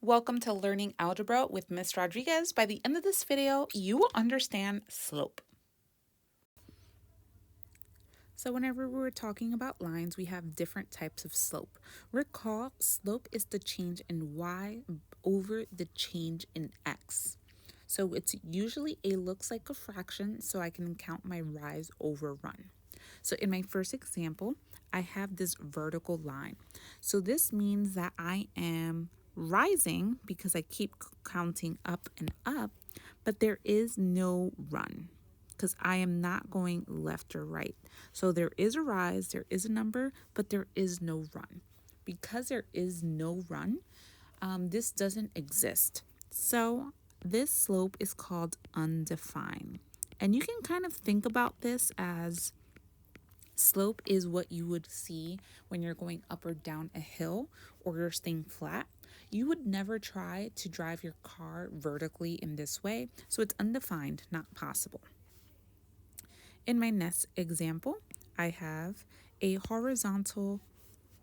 Welcome to Learning Algebra with Miss Rodriguez. By the end of this video, you will understand slope. So whenever we're talking about lines, we have different types of slope. Recall, slope is the change in y over the change in x. So it's usually looks like a fraction, so I can count my rise over run. So in my first example, I have this vertical line. So this means that I am rising because I keep counting up and up, but there is no run because I am not going left or right. So there is a rise, there is a number, but there is no run. Because there is no run, this doesn't exist. So this slope is called undefined. And you can kind of think about this as slope is what you would see when you're going up or down a hill or you're staying flat. You would never try to drive your car vertically in this way, so it's undefined, not possible. In my next example, I have a horizontal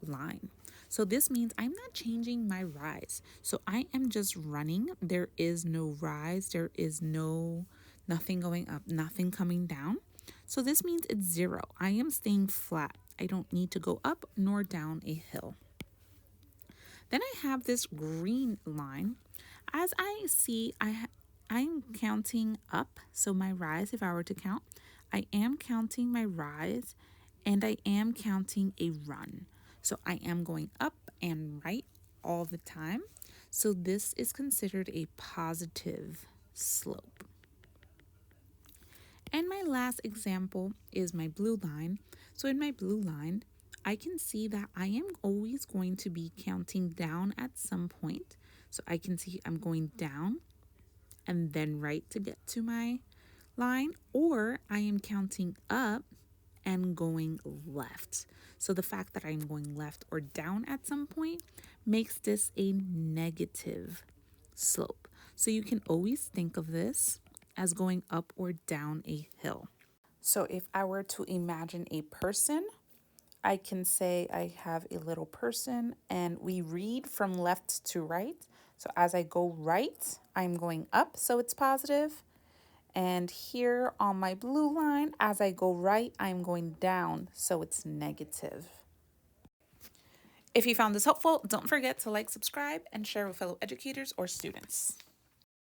line. So this means I'm not changing my rise. So I am just running. There is no rise. There is nothing going up, nothing coming down. So this means it's 0. I am staying flat. I don't need to go up nor down a hill. Then I have this green line. As I see, I'm counting up. So my rise, if I were to count, I am counting my rise and I am counting a run. So I am going up and right all the time. So this is considered a positive slope. And my last example is my blue line. So in my blue line, I can see that I am always going to be counting down at some point. So I can see I'm going down and then right to get to my line, or I am counting up and going left. So the fact that I'm going left or down at some point makes this a negative slope. So you can always think of this as going up or down a hill. So if I were to imagine a person, I can say I have a little person and we read from left to right. So as I go right, I'm going up, so it's positive. And here on my blue line, as I go right, I'm going down, so it's negative. If you found this helpful, don't forget to like, subscribe, and share with fellow educators or students.